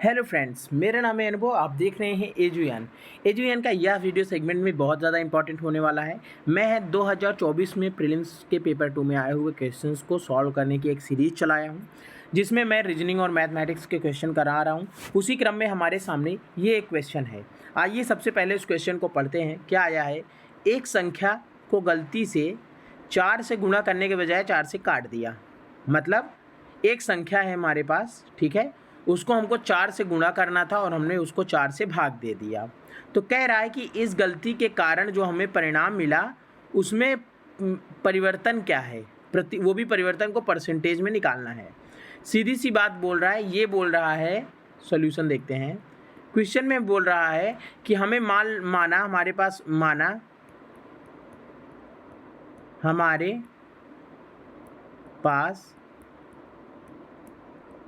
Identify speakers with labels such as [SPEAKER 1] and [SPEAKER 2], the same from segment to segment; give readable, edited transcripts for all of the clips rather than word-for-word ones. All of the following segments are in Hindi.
[SPEAKER 1] हेलो फ्रेंड्स, मेरा नाम है अनुभव। आप देख रहे हैं एजुयान का यह वीडियो सेगमेंट में बहुत ज़्यादा इंपॉर्टेंट होने वाला है। मैं 2024 में प्रीलिम्स के पेपर 2 में आए हुए क्वेश्चंस को सॉल्व करने की एक सीरीज़ चलाया हूं, जिसमें मैं रीजनिंग और मैथमेटिक्स के क्वेश्चन करा रहा हूं। उसी क्रम में हमारे सामने ये एक क्वेश्चन है। आइए सबसे पहले उस क्वेश्चन को पढ़ते हैं। क्या आया है? एक संख्या को गलती से 4 से गुणा करने के बजाय 4 से काट दिया। मतलब एक संख्या है हमारे पास, ठीक है, उसको हमको 4 से गुणा करना था और हमने उसको 4 से भाग दे दिया। तो कह रहा है कि इस गलती के कारण जो हमें परिणाम मिला उसमें परिवर्तन क्या है, वो भी परिवर्तन को परसेंटेज में निकालना है। सीधी सी बात बोल रहा है, ये बोल रहा है। सॉल्यूशन देखते हैं। क्वेश्चन में बोल रहा है कि हमें हमारे पास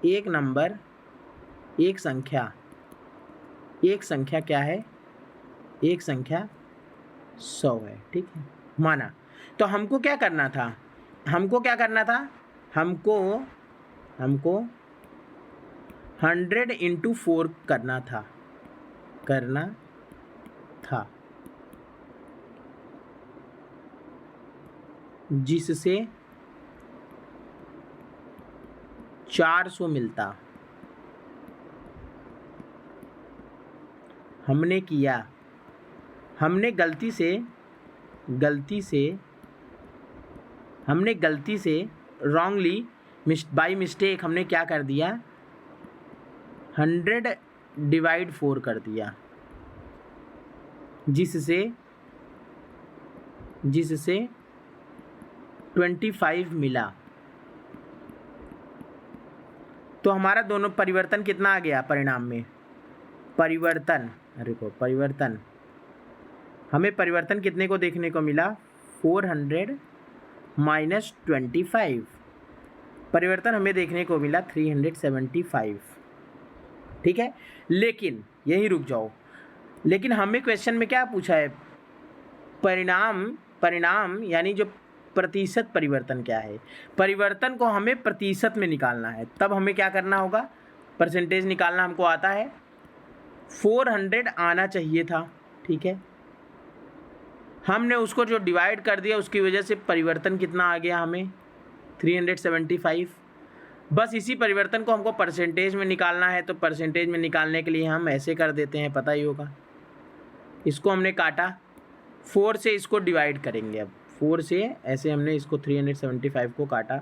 [SPEAKER 1] एक नंबर, एक संख्या क्या है? एक संख्या 100 है, ठीक है, माना। तो हमको क्या करना था? हमको 100 इंटू 4 करना था, जिससे 400 मिलता। हमने गलती से रॉन्गली बाई मिस्टेक हमने क्या कर दिया? 100 डिवाइड 4 कर दिया, जिससे 25 मिला। तो हमारा दोनों परिवर्तन कितना आ गया परिणाम में? हमें परिवर्तन कितने को देखने को मिला? 400 माइनस 25। परिवर्तन हमें देखने को मिला 375, ठीक है। लेकिन यहीं रुक जाओ। लेकिन हमें क्वेश्चन में क्या पूछा है? परिणाम यानी जो प्रतिशत परिवर्तन क्या है? परिवर्तन को हमें प्रतिशत में निकालना है। तब हमें क्या करना होगा? परसेंटेज निकालना हमको आता है। 400 आना चाहिए था, ठीक है, हमने उसको जो डिवाइड कर दिया उसकी वजह से परिवर्तन कितना आ गया हमें? 375। बस इसी परिवर्तन को हमको परसेंटेज में निकालना है। तो परसेंटेज में निकालने के लिए हम ऐसे कर देते हैं, पता ही होगा। इसको हमने काटा, 4 से इसको डिवाइड करेंगे। अब 4 से ऐसे हमने इसको 375 को काटा,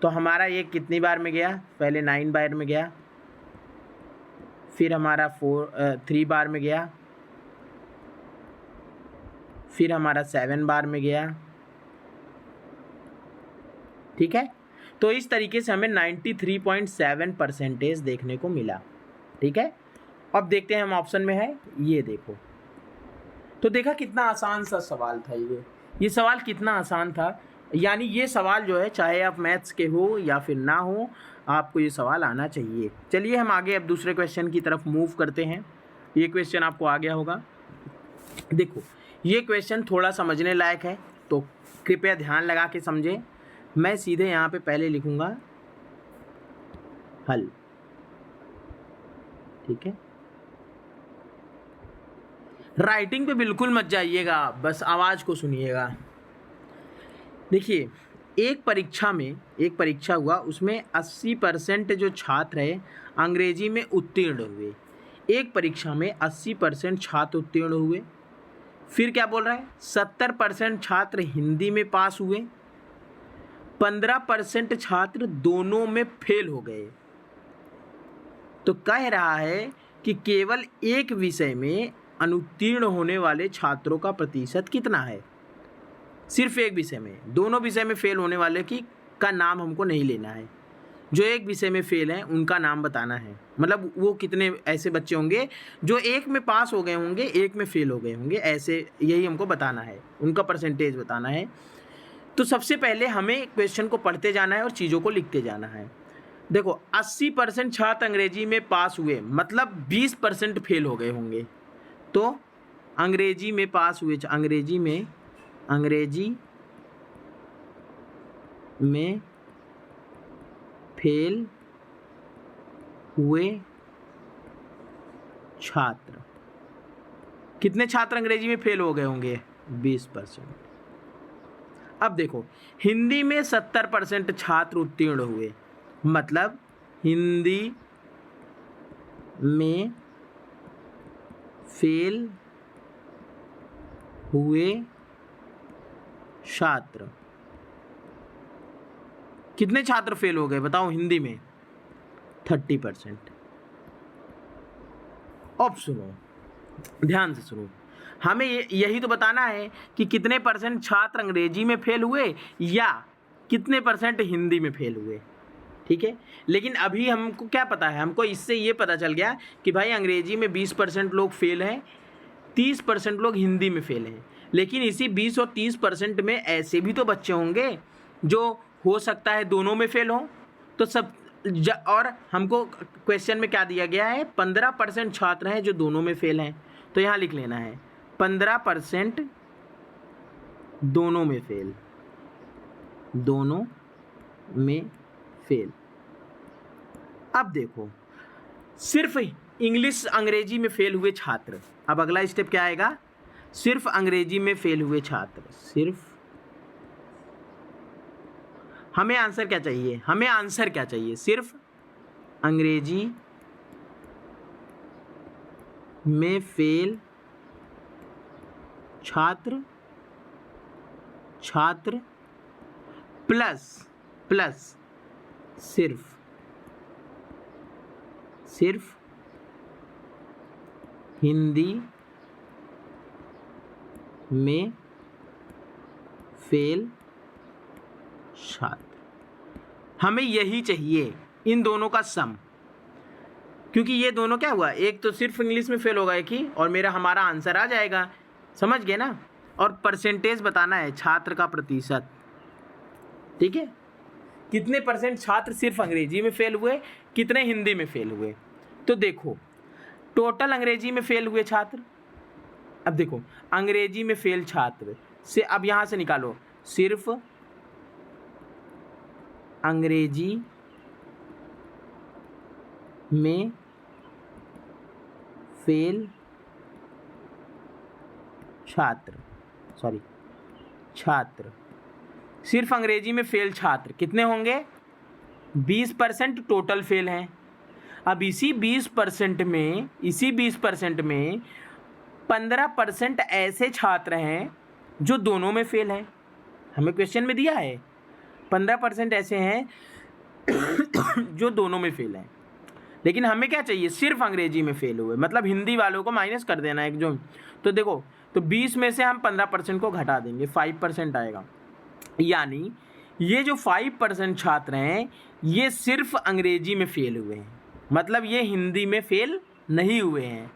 [SPEAKER 1] तो हमारा ये कितनी बार में गया? पहले 9 बार में गया, फिर हमारा 3 बार में गया, फिर हमारा 7 बार में गया, ठीक है। तो इस तरीके से हमें 93.7% देखने को मिला, ठीक है। अब देखते हैं हम ऑप्शन में है, ये देखो। तो देखा कितना आसान सा सवाल था ये सवाल कितना आसान था। यानी ये सवाल जो है, चाहे आप मैथ्स के हो या फिर ना हो, आपको ये सवाल आना चाहिए। चलिए हम आगे अब दूसरे क्वेश्चन की तरफ मूव करते हैं। ये क्वेश्चन आपको आ गया होगा। देखो, ये क्वेश्चन थोड़ा समझने लायक है, तो कृपया ध्यान लगा के समझें। मैं सीधे यहाँ पे पहले लिखूँगा हल, ठीक है। राइटिंग पे बिल्कुल मत जाइएगा, बस आवाज़ को सुनिएगा। देखिए, एक परीक्षा हुआ, उसमें 80% जो छात्र है अंग्रेजी में उत्तीर्ण हुए। एक परीक्षा में 80% छात्र उत्तीर्ण हुए। फिर क्या बोल रहा है? 70% छात्र हिंदी में पास हुए, 15% छात्र दोनों में फेल हो गए। तो कह रहा है कि केवल एक विषय में अनुत्तीर्ण होने वाले छात्रों का प्रतिशत कितना है? सिर्फ एक विषय में, दोनों विषय में फेल होने वाले का नाम हमको नहीं लेना है। जो एक विषय में फेल हैं उनका नाम बताना है। मतलब वो कितने ऐसे बच्चे होंगे जो एक में पास हो गए होंगे, एक में फेल हो गए होंगे, ऐसे यही हमको बताना है, उनका परसेंटेज बताना है। तो सबसे पहले हमें क्वेश्चन को पढ़ते जाना है और चीज़ों को लिखते जाना है। देखो, 80% छात्र अंग्रेजी में पास हुए, मतलब 20% फेल हो गए होंगे। तो अंग्रेजी में पास हुए, अंग्रेजी में फेल हुए छात्र। कितने छात्र अंग्रेजी में फेल हो गए होंगे? 20%। अब देखो, हिंदी में 70% छात्र उत्तीर्ण हुए, मतलब हिंदी में फेल हुए छात्र। कितने छात्र फेल हो गए बताओ हिंदी में? 30%। अब सुनो, ध्यान से सुनो, हमें यही तो बताना है कि कितने परसेंट छात्र अंग्रेजी में फेल हुए या कितने परसेंट हिंदी में फेल हुए। ठीक है, लेकिन अभी हमको क्या पता है? हमको इससे ये पता चल गया कि भाई अंग्रेजी में 20% लोग फेल हैं, 30% लोग हिंदी में फेल हैं। लेकिन इसी 20 और 30% में ऐसे भी तो बच्चे होंगे जो हो सकता है दोनों में फेल हों। तो सब और हमको क्वेश्चन में क्या दिया गया है? 15% छात्र हैं जो दोनों में फेल हैं। तो यहाँ लिख लेना है 15% दोनों में फेल, दोनों में फेल। अब देखो, सिर्फ इंग्लिश अंग्रेजी में फेल हुए छात्र। अब अगला स्टेप क्या आएगा? सिर्फ अंग्रेजी में फेल हुए छात्र। सिर्फ हमें आंसर क्या चाहिए? हमें आंसर क्या चाहिए? सिर्फ अंग्रेजी में फेल छात्र, छात्र प्लस सिर्फ हिंदी में फेल छात्र। हमें यही चाहिए, इन दोनों का सम, क्योंकि ये दोनों क्या हुआ? एक तो सिर्फ इंग्लिश में फेल होगा एक ही, और हमारा आंसर आ जाएगा। समझ गए ना? और परसेंटेज बताना है, छात्र का प्रतिशत। ठीक है, कितने परसेंट छात्र सिर्फ अंग्रेजी में फेल हुए, कितने हिंदी में फेल हुए। तो देखो, टोटल अंग्रेजी में फेल हुए छात्र। अब देखो, अंग्रेजी में फेल छात्र से अब यहाँ से निकालो, सिर्फ अंग्रेजी में फेल छात्र, छात्र, सिर्फ अंग्रेजी में फेल छात्र कितने होंगे? 20% टोटल फेल हैं। अब इसी 20% में 15% ऐसे छात्र हैं जो दोनों में फेल हैं। हमें क्वेश्चन में दिया है 15% ऐसे हैं जो दोनों में फेल हैं। लेकिन हमें क्या चाहिए? सिर्फ अंग्रेजी में फेल हुए, मतलब हिंदी वालों को माइनस कर देना है जो। तो देखो, तो 20 में से हम 15% को घटा देंगे, 5% आएगा। यानी ये जो 5% छात्र हैं ये सिर्फ अंग्रेजी में फेल हुए हैं, मतलब ये हिंदी में फेल नहीं हुए हैं,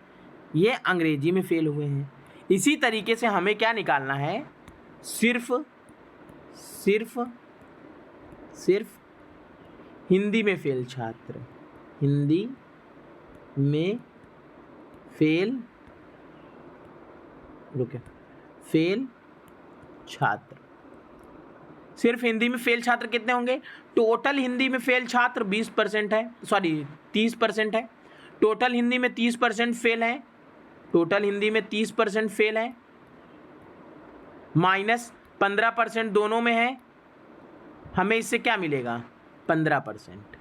[SPEAKER 1] ये अंग्रेजी में फेल हुए हैं। इसी तरीके से हमें क्या निकालना है? सिर्फ हिंदी में फेल छात्र, हिंदी में फेल छात्र। सिर्फ हिंदी में फेल छात्र कितने होंगे? टोटल हिंदी में फेल छात्र 20% है, 30% है। टोटल हिंदी में 30% फेल है, टोटल हिंदी में 30% फेल है, माइनस 15% दोनों में है। हमें इससे क्या मिलेगा? 15%।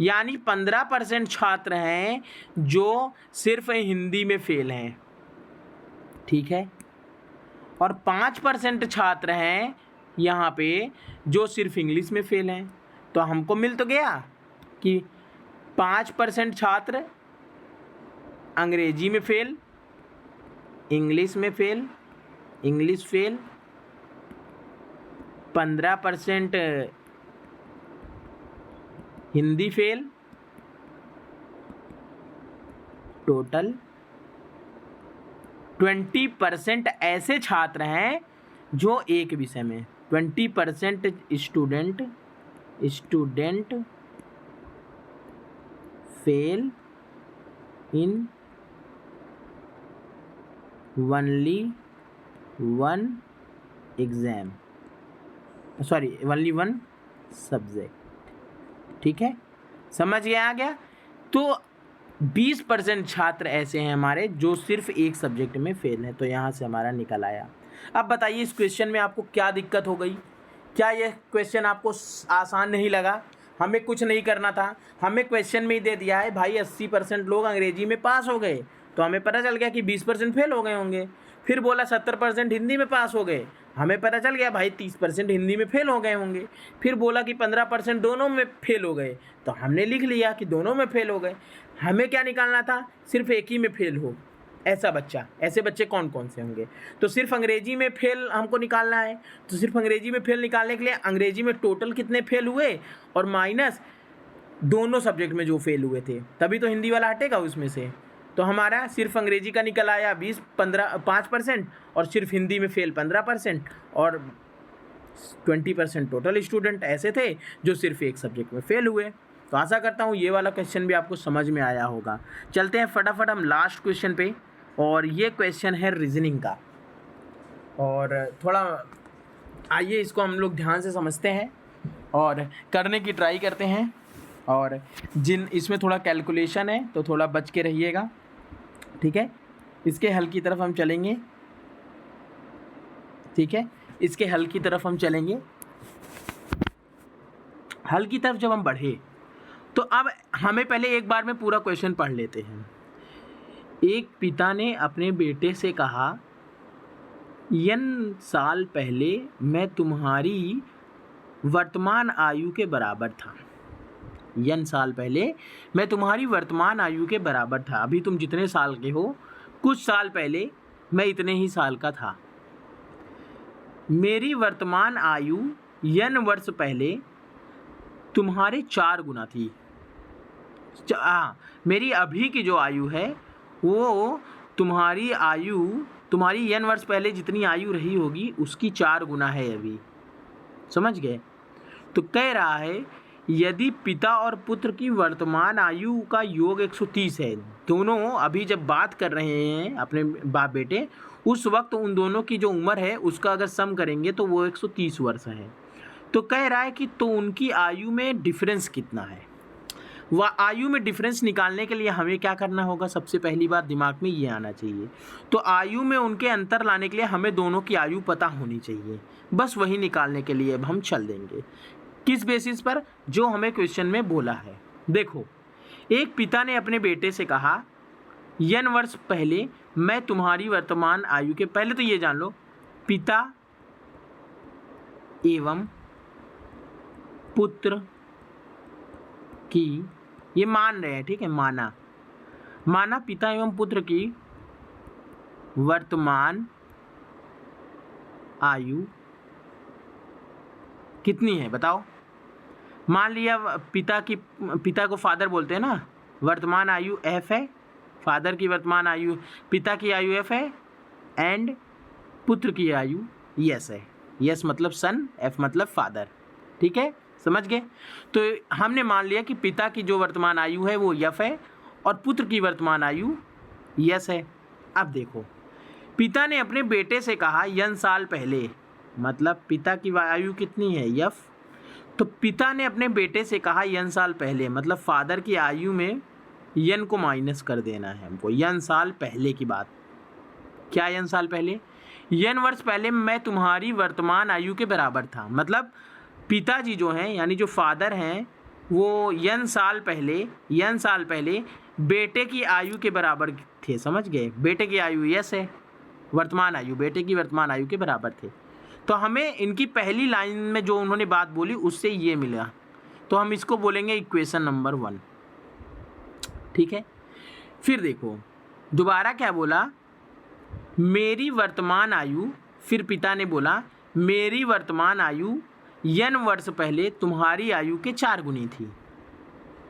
[SPEAKER 1] यानी 15% छात्र हैं जो सिर्फ हिंदी में फेल हैं। ठीक है, और 5% छात्र हैं यहाँ पे जो सिर्फ इंग्लिश में फेल हैं। तो हमको मिल तो गया कि 5% छात्र अंग्रेजी में फेल, इंग्लिश में fail, English fail, 15% Hindi fail, total 20% ऐसे छात्र हैं जो एक विषय में, 20% student fail in only one exam, only one subject. ठीक है, समझ गया? आ गया? तो 20% छात्र ऐसे हैं हमारे जो सिर्फ एक सब्जेक्ट में फेल हैं। तो यहाँ से हमारा निकल आया। अब बताइए इस क्वेश्चन में आपको क्या दिक्कत हो गई? क्या ये क्वेश्चन आपको आसान नहीं लगा? हमें कुछ नहीं करना था, हमें क्वेश्चन में ही दे दिया है भाई 80% लोग अंग्रेजी में पास हो गए, तो हमें पता चल गया कि 20% फेल हो गए होंगे। फिर बोला 70% हिंदी में पास हो गए, हमें पता चल गया भाई 30% हिंदी में फेल हो गए होंगे। फिर बोला कि 15% दोनों में फेल हो गए, तो हमने लिख लिया कि दोनों में फेल हो गए। हमें क्या निकालना था? सिर्फ एक ही में फेल हो ऐसा बच्चा। ऐसे बच्चे कौन कौन से होंगे? तो सिर्फ अंग्रेजी में फेल हमको निकालना है। तो सिर्फ अंग्रेजी में फेल निकालने के लिए अंग्रेजी में टोटल कितने फेल हुए और माइनस दोनों सब्जेक्ट में जो फेल हुए थे, तभी तो हिंदी वाला हटेगा उसमें से। तो हमारा सिर्फ अंग्रेजी का निकल आया 5% और सिर्फ हिंदी में फेल 15% और 20% टोटल स्टूडेंट ऐसे थे जो सिर्फ एक सब्जेक्ट में फेल हुए। तो आशा करता हूँ ये वाला क्वेश्चन भी आपको समझ में आया होगा। चलते हैं फटाफट हम लास्ट क्वेश्चन पे, और ये क्वेश्चन है रीजनिंग का। और थोड़ा आइए इसको हम लोग ध्यान से समझते हैं और करने की ट्राई करते हैं। और जिन इसमें थोड़ा कैलकुलेशन है तो थोड़ा बच के रहिएगा, ठीक है। इसके हल की तरफ हम चलेंगे, ठीक है। इसके हल की तरफ हम चलेंगे। हल की तरफ जब हम बढ़े तो अब हमें पहले एक बार में पूरा क्वेश्चन पढ़ लेते हैं। एक पिता ने अपने बेटे से कहा, n साल पहले मैं तुम्हारी वर्तमान आयु के बराबर था। n साल पहले मैं तुम्हारी वर्तमान आयु के बराबर था। अभी तुम जितने साल के हो, कुछ साल पहले मैं इतने ही साल का था। मेरी वर्तमान आयु n वर्ष पहले तुम्हारे 4 गुना थी। मेरी अभी की जो आयु है वो तुम्हारी n वर्ष पहले जितनी आयु रही होगी उसकी 4 गुना है अभी। समझ गए? तो कह रहा है यदि पिता और पुत्र की वर्तमान आयु का योग 130 है, दोनों अभी जब बात कर रहे हैं अपने बाप बेटे, उस वक्त उन दोनों की जो उम्र है उसका अगर सम करेंगे तो वो 130 वर्ष है। तो कह रहा है कि तो उनकी आयु में डिफरेंस कितना है। वह आयु में डिफरेंस निकालने के लिए हमें क्या करना होगा? सबसे पहली बात दिमाग में ये आना चाहिए। तो आयु में उनके अंतर लाने के लिए हमें दोनों की आयु पता होनी चाहिए। बस वही निकालने के लिए अब हम चल देंगे। किस बेसिस पर? जो हमें क्वेश्चन में बोला है। देखो, एक पिता ने अपने बेटे से कहा, n वर्ष पहले मैं तुम्हारी वर्तमान आयु के, पहले तो ये जान लो, पिता एवं पुत्र की, ये मान रहे हैं, ठीक है, माना पिता एवं पुत्र की वर्तमान आयु कितनी है बताओ। मान लिया पिता को फादर बोलते हैं ना, वर्तमान आयु f है, फादर की वर्तमान आयु, पिता की आयु f है एंड पुत्र की आयु यस है। यस मतलब सन, f मतलब फादर, ठीक है, समझ गए। तो हमने मान लिया कि पिता की जो वर्तमान आयु है वो f है और पुत्र की वर्तमान आयु यस है। अब देखो, पिता ने अपने बेटे से कहा n साल पहले, मतलब पिता की आयु कितनी है f, तो पिता ने अपने बेटे से कहा n साल पहले, मतलब फादर की आयु में n को माइनस कर देना है हमको। n साल पहले की बात, क्या n साल पहले? n वर्ष पहले मैं तुम्हारी वर्तमान आयु के बराबर था। मतलब पिताजी जो हैं यानी जो फादर हैं वो n साल पहले बेटे की आयु के बराबर थे। समझ गए? बेटे की आयु यस है, वर्तमान आयु बेटे की वर्तमान आयु के बराबर थे। तो हमें इनकी पहली लाइन में जो उन्होंने बात बोली उससे ये मिला, तो हम इसको बोलेंगे इक्वेशन नंबर 1, ठीक है। फिर देखो दोबारा क्या बोला, मेरी वर्तमान आयु, फिर पिता ने बोला मेरी वर्तमान आयु n वर्ष पहले तुम्हारी आयु के 4 गुनी थी।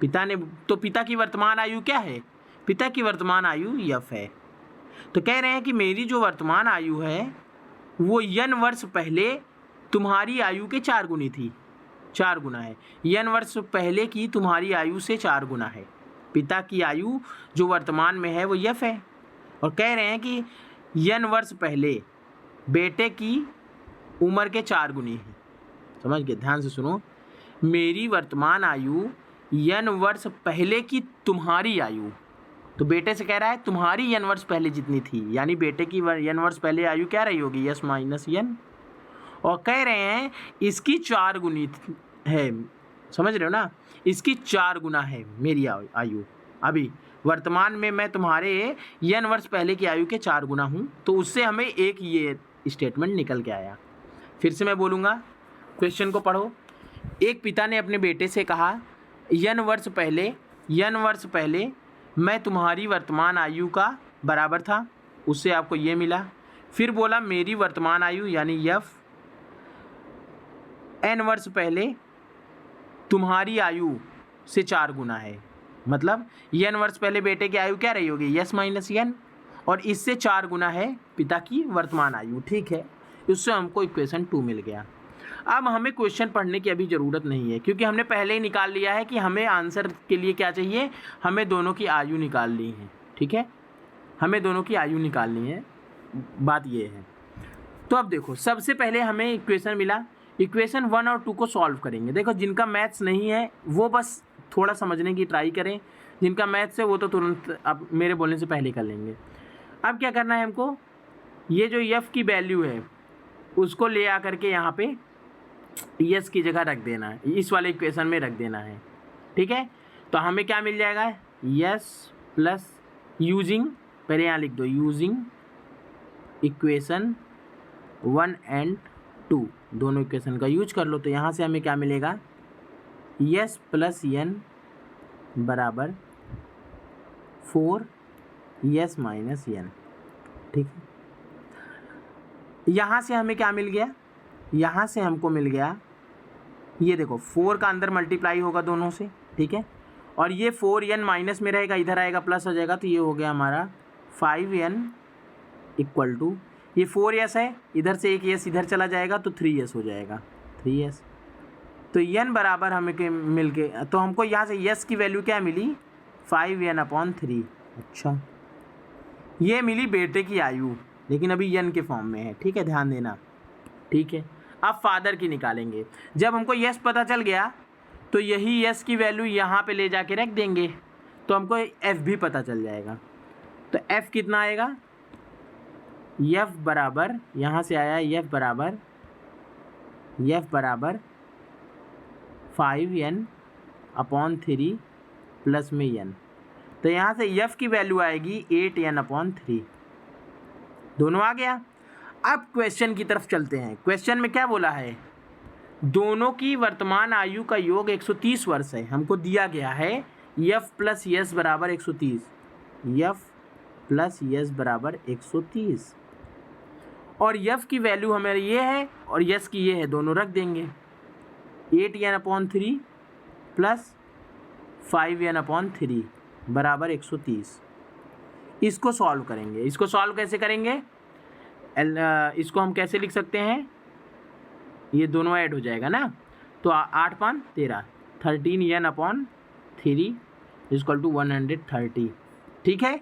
[SPEAKER 1] पिता ने, तो पिता की वर्तमान आयु क्या है? पिता की वर्तमान आयु f है। तो कह रहे हैं कि मेरी जो वर्तमान आयु है वो n वर्ष पहले तुम्हारी आयु के 4 गुनी थी, 4 गुना है। n वर्ष पहले की तुम्हारी आयु से 4 गुना है। पिता की आयु जो वर्तमान में है वो f है, और कह रहे हैं कि n वर्ष पहले बेटे की उम्र के 4 गुनी है। समझ गए? ध्यान से सुनो, मेरी वर्तमान आयु n वर्ष पहले की तुम्हारी आयु, तो बेटे से कह रहा है तुम्हारी n वर्ष पहले जितनी थी, यानी बेटे की n वर्ष पहले आयु क्या रही होगी, यस माइनस n। और कह रहे हैं इसकी 4 गुनी है, समझ रहे हो ना, इसकी 4 गुना है मेरी आयु। अभी वर्तमान में मैं तुम्हारे n वर्ष पहले की आयु के 4 गुना हूँ, तो उससे हमें एक ये स्टेटमेंट निकल के आया। फिर से मैं बोलूँगा, क्वेश्चन को पढ़ो। एक पिता ने अपने बेटे से कहा n वर्ष पहले मैं तुम्हारी वर्तमान आयु का बराबर था, उससे आपको ये मिला। फिर बोला मेरी वर्तमान आयु यानी f n वर्ष पहले तुम्हारी आयु से 4 गुना है, मतलब n वर्ष पहले बेटे की आयु क्या रही होगी, यस माइनस n, और इससे 4 गुना है पिता की वर्तमान आयु। ठीक है, उससे हमको इक्वेशन 2 मिल गया। अब हमें क्वेश्चन पढ़ने की अभी ज़रूरत नहीं है, क्योंकि हमने पहले ही निकाल लिया है कि हमें आंसर के लिए क्या चाहिए, हमें दोनों की आयु निकालनी है। ठीक है, हमें दोनों की आयु निकालनी है, बात ये है। तो अब देखो, सबसे पहले हमें इक्वेशन मिला, इक्वेशन 1 और 2 को सॉल्व करेंगे। देखो जिनका मैथ्स नहीं है वो बस थोड़ा समझने की ट्राई करें, जिनका मैथ्स है वो तो तुरंत अब मेरे बोलने से पहले कर लेंगे। अब क्या करना है हमको, ये जो f की वैल्यू है उसको ले आकर के यहाँ पे यस की जगह रख देना है, इस वाले इक्वेशन में रख देना है। ठीक है, तो हमें क्या मिल जाएगा, यस प्लस यूजिंग, पहले यहाँ लिख दो, यूजिंग इक्वेशन 1 एंड 2, दोनों इक्वेशन का यूज कर लो। तो यहाँ से हमें क्या मिलेगा, यस प्लस n बराबर 4 यस माइनस n। ठीक है, यहाँ से हमें क्या मिल गया, यहाँ से हमको मिल गया, ये देखो 4 का अंदर मल्टीप्लाई होगा दोनों से। ठीक है, और ये 4n माइनस में रहेगा, इधर आएगा प्लस हो जाएगा, तो ये हो गया हमारा 5n इक्वल टू, ये 4s है, इधर से एक s इधर चला जाएगा तो 3s हो जाएगा, 3s। तो n बराबर हमें मिल के, तो हमको यहाँ से s की वैल्यू क्या मिली, 5n/3। अच्छा, ये मिली बेटे की आयु, लेकिन अभी n के फॉर्म में है। ठीक है, ध्यान देना। ठीक है, अब फादर की निकालेंगे। जब हमको यस पता चल गया तो यही यस की वैल्यू यहाँ पे ले जाके रख देंगे, तो हमको एफ भी पता चल जाएगा। तो एफ कितना आएगा, एफ बराबर, यहाँ से आया एफ बराबर 5n/3 प्लस में n, तो यहाँ से एफ की वैल्यू आएगी 8n/3। दोनों आ गया। अब क्वेश्चन की तरफ चलते हैं। क्वेश्चन में क्या बोला है, दोनों की वर्तमान आयु का योग 130 वर्ष है। हमको दिया गया है एफ प्लस यस बराबर 130, एफ प्लस यस बराबर 130, और एफ की वैल्यू हमें ये है और यस की ये है, दोनों रख देंगे। 8n/3 प्लस 5n/3 बराबर 130। इसको सॉल्व करेंगे। इसको सॉल्व कैसे करेंगे, इसको हम कैसे लिख सकते हैं, ये दोनों ऐड हो जाएगा ना, तो 8×5 13, 13n/3 इक्वल टू 130। ठीक है,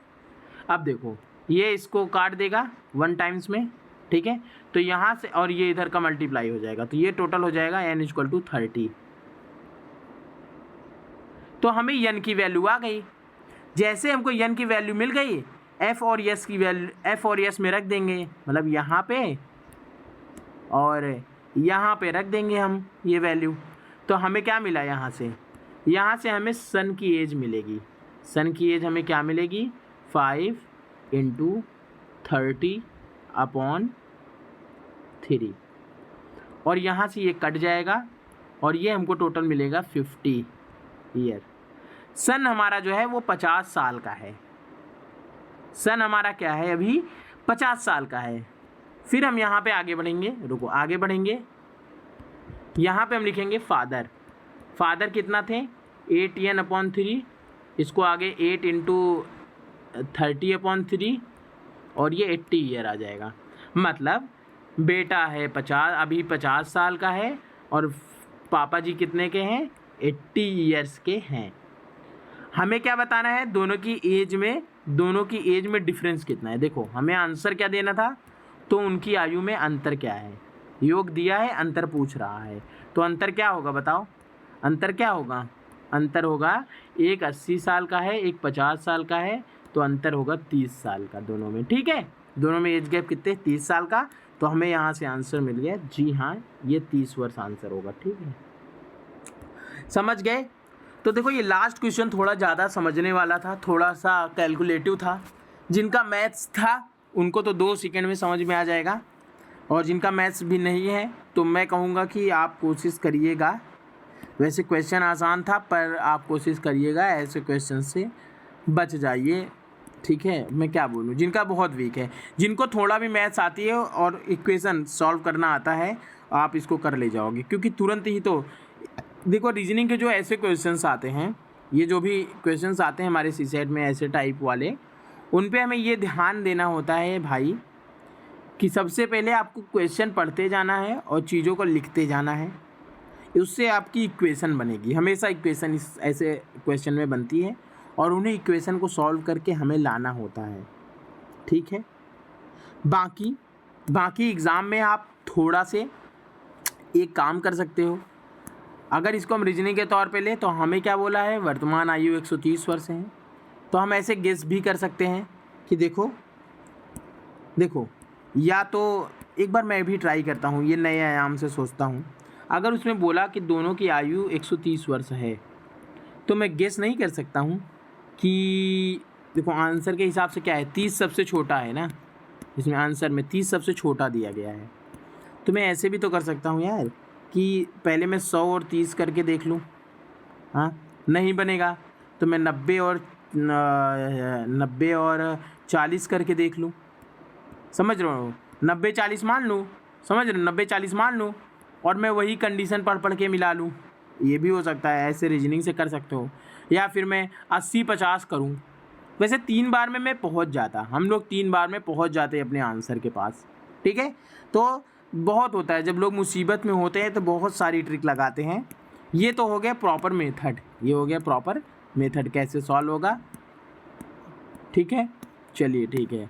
[SPEAKER 1] अब देखो ये इसको काट देगा 1 टाइम्स में। ठीक है, तो यहाँ से और ये इधर का मल्टीप्लाई हो जाएगा, तो ये टोटल हो जाएगा n इक्वल टू 30। तो हमें n की वैल्यू आ गई। जैसे हमको n की वैल्यू मिल गई, f और s की वैल्यू f और s में रख देंगे, मतलब यहाँ पे और यहाँ पे रख देंगे हम ये वैल्यू। तो हमें क्या मिला, यहाँ से हमें सन की एज मिलेगी। सन की एज हमें क्या मिलेगी, 5 × 30/3, और यहाँ से ये कट जाएगा और ये हमको टोटल मिलेगा 50 ईयर। सन हमारा जो है वो 50 साल का है। सन हमारा क्या है, अभी 50 साल का है। फिर हम यहाँ पे आगे बढ़ेंगे, रुको आगे बढ़ेंगे, यहाँ पे हम लिखेंगे फादर। फादर कितना थे, 8n/3, इसको आगे 8 × 30/3, और ये 80 ईयर आ जाएगा। मतलब बेटा है 50, अभी 50 साल का है, और पापा जी कितने के हैं, 80 ईयर्स के हैं। हमें क्या बताना है, दोनों की एज में डिफरेंस कितना है। देखो हमें आंसर क्या देना था, तो उनकी आयु में अंतर क्या है। योग दिया है, अंतर पूछ रहा है, तो अंतर क्या होगा बताओ, अंतर क्या होगा, अंतर होगा एक 80 साल का है, एक 50 साल का है, तो अंतर होगा 30 साल का दोनों में, ठीक है। दोनों में एज गैप कितने, 30 साल का। तो हमें यहाँ से आंसर मिल गया, जी हाँ ये 30 वर्ष आंसर होगा, ठीक है। समझ गए। तो देखो ये लास्ट क्वेश्चन थोड़ा ज़्यादा समझने वाला था, थोड़ा सा कैलकुलेटिव था। जिनका मैथ्स था उनको तो 2 सेकंड में समझ में आ जाएगा, और जिनका मैथ्स भी नहीं है तो मैं कहूँगा कि आप कोशिश करिएगा। वैसे क्वेश्चन आसान था पर आप कोशिश करिएगा, ऐसे क्वेश्चन से बच जाइए, ठीक है। मैं क्या बोलूँ, जिनका बहुत वीक है, जिनको थोड़ा भी मैथ्स आती है और इक्वेशन सॉल्व करना आता है, आप इसको कर ले जाओगे, क्योंकि तुरंत ही तो देखो रीजनिंग के जो ऐसे क्वेश्चंस आते हैं, ये जो भी क्वेश्चंस आते हैं हमारे सीसेट में ऐसे टाइप वाले, उन पे हमें ये ध्यान देना होता है भाई कि सबसे पहले आपको क्वेश्चन पढ़ते जाना है और चीज़ों को लिखते जाना है। उससे आपकी इक्वेशन बनेगी, हमेशा इक्वेशन इस ऐसे क्वेश्चन में बनती है, और उन्हें इक्वेशन को सॉल्व करके हमें लाना होता है, ठीक है। बाकी एग्ज़ाम में आप थोड़ा से एक काम कर सकते हो। अगर इसको हम रीजनिंग के तौर पे लें तो हमें क्या बोला है, वर्तमान आयु 130 वर्ष है। तो हम ऐसे गेस भी कर सकते हैं कि देखो या तो एक बार मैं भी ट्राई करता हूँ, ये नए आयाम से सोचता हूँ। अगर उसमें बोला कि दोनों की आयु 130 वर्ष है, तो मैं गेस नहीं कर सकता हूँ कि देखो आंसर के हिसाब से क्या है, 30 सबसे छोटा है ना, इसमें आंसर में 30 सबसे छोटा दिया गया है। तो मैं ऐसे भी तो कर सकता हूँ यार कि पहले मैं 100 और 30 करके देख लूँ, हाँ नहीं बनेगा तो मैं 90 और 40 करके देख लूँ, समझ रहे हो, 90-40 मान लूँ, समझ रहे हो, 90-40 मान लूँ, और मैं वही कंडीशन पढ़ के मिला लूँ, ये भी हो सकता है, ऐसे रीजनिंग से कर सकते हो। या फिर मैं 80-50 करूँ। वैसे 3 बार में मैं पहुँच जाता, हम लोग 3 बार में पहुँच जाते अपने आंसर के पास, ठीक है। तो बहुत होता है जब लोग मुसीबत में होते हैं तो बहुत सारी ट्रिक लगाते हैं। ये तो हो गया प्रॉपर मेथड, ये हो गया प्रॉपर मेथड कैसे सॉल्व होगा, ठीक है। चलिए ठीक है,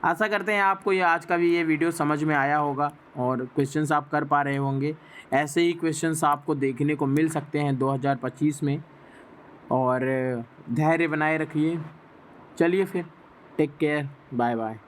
[SPEAKER 1] आशा करते हैं आपको ये आज का भी ये वीडियो समझ में आया होगा और क्वेश्चंस आप कर पा रहे होंगे। ऐसे ही क्वेश्चंस आपको देखने को मिल सकते हैं 2025 में, और धैर्य बनाए रखिए। चलिए फिर, टेक केयर, बाय बाय।